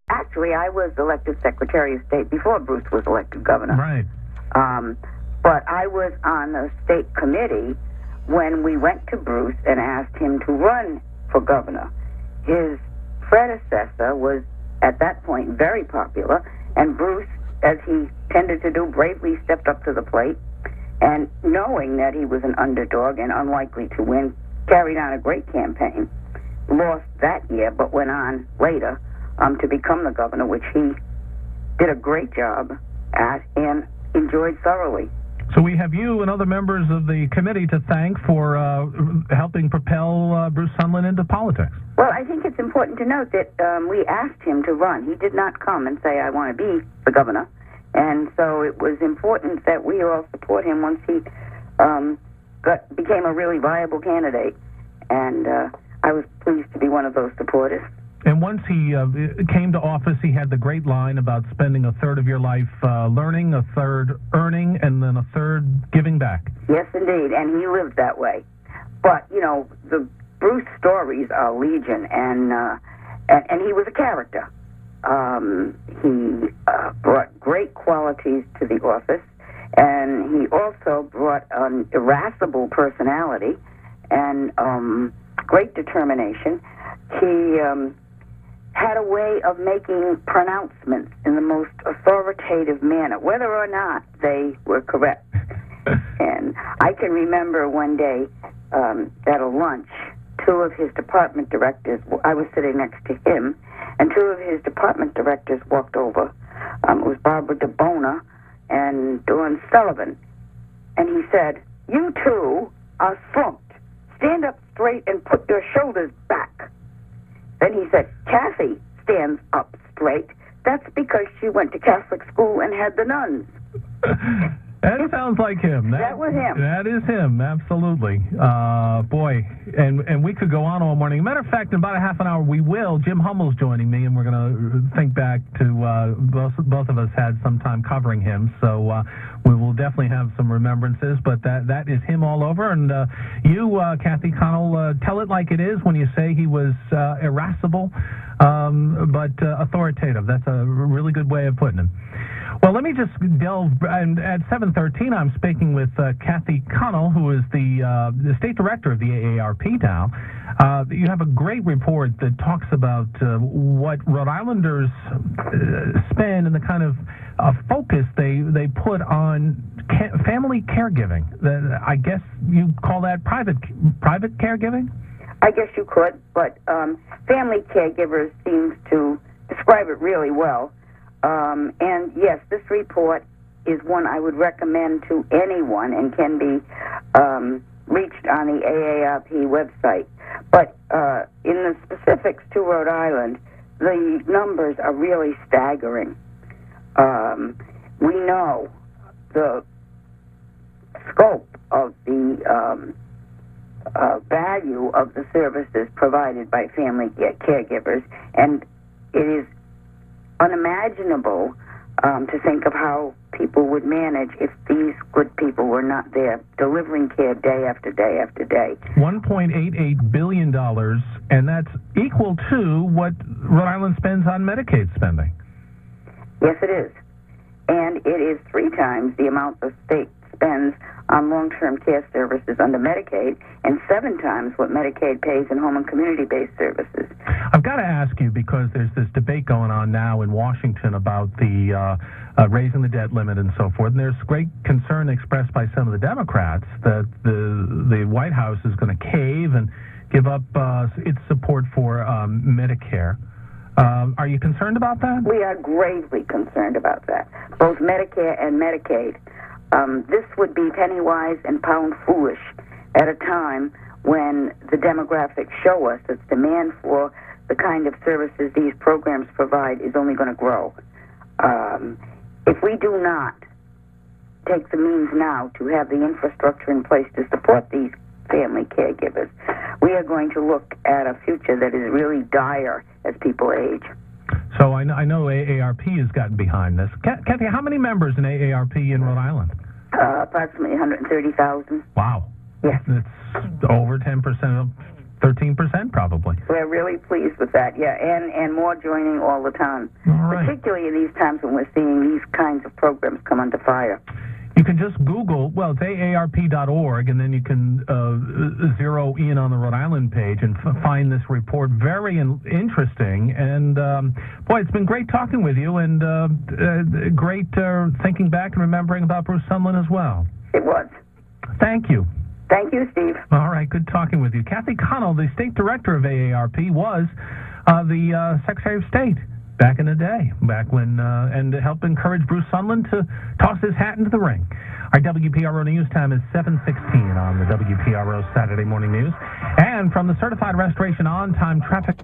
Actually, I was elected Secretary of State before Bruce was elected governor. Right. But I was on the state committee when we went to Bruce and asked him to run for governor. His predecessor was, at that point, very popular, and Bruce, as he tended to do, bravely stepped up to the plate, and knowing that he was an underdog and unlikely to win, carried on a great campaign. Lost that year, but went on later to become the governor, which he did a great job at and enjoyed thoroughly. So we have you and other members of the committee to thank for helping propel Bruce Sundlun into politics. Well, I think it's important to note that we asked him to run. He did not come and say, I want to be the governor. And so it was important that we all support him once he became a really viable candidate. And I was pleased to be one of those supporters. And once he came to office, he had the great line about spending a third of your life learning, a third earning, and then a third giving back. Yes, indeed, and he lived that way. But, you know, the Bruce stories are legion, and he was a character. He brought great qualities to the office, and he also brought an irascible personality and great determination. He had a way of making pronouncements in the most authoritative manner, whether or not they were correct. And I can remember one day at a lunch, two of his department directors, I was sitting next to him, and two of his department directors walked over. It was Barbara DeBona and Dawn Sullivan. And he said, "You two are slumped. Stand up straight and put your shoulders back." Then he said, "Kathy stands up straight. That's because she went to Catholic school and had the nuns." That sounds like him. That was him. That is him, absolutely. Boy, and we could go on all morning. Matter of fact, in about a half an hour, we will. Jim Hummel's joining me, and we're going to think back to both of us had some time covering him, so we will definitely have some remembrances, but that is him all over. And you, Kathy Connell, tell it like it is when you say he was irascible, but authoritative. That's a really good way of putting it. Well, let me just delve, and at 7:13, I'm speaking with Kathy Connell, who is the state director of the AARP now. You have a great report that talks about what Rhode Islanders spend and the kind of focus they put on family caregiving. I guess you call that private caregiving? I guess you could, but family caregivers seems to describe it really well. And yes, this report is one I would recommend to anyone and can be reached on the AARP website. But in the specifics to Rhode Island, the numbers are really staggering. We know the scope of the value of the services provided by family caregivers, and it is unimaginable to think of how people would manage if these good people were not there delivering care day after day after day. $1.88 billion, and that's equal to what Rhode Island spends on Medicaid spending. Yes, it is. And it is 3 times the amount the state spends on long-term care services under Medicaid, and 7 times what Medicaid pays in home and community-based services. I've got to ask you, because there's this debate going on now in Washington about the raising the debt limit and so forth, and there's great concern expressed by some of the Democrats that the White House is going to cave and give up its support for Medicare. Are you concerned about that? We are gravely concerned about that, both Medicare and Medicaid. This would be penny-wise and pound-foolish at a time when the demographics show us that demand for the kind of services these programs provide is only going to grow. If we do not take the means now to have the infrastructure in place to support these family caregivers, we are going to look at a future that is really dire as people age. So I know AARP has gotten behind this. Kathy, how many members in AARP in Rhode Island? Approximately 130,000. Wow. Yes. It's over 10% of 13% probably. We're really pleased with that, yeah, and more joining all the time, All right. particularly in these times when we're seeing these kinds of programs come under fire. You can just Google, well, it's AARP.org, and then you can zero in on the Rhode Island page and find this report. Very interesting. And, boy, it's been great talking with you, and great thinking back and remembering about Bruce Sundlun as well. It was. Thank you. Thank you, Steve. All right, good talking with you. Kathleen Connell, the state director of AARP, was the Secretary of State back in the day, back when, and to help encourage Bruce Sundlun to toss his hat into the ring. Our WPRO news time is 7:16 on the WPRO Saturday Morning News. And from the Certified Restoration On-Time Traffic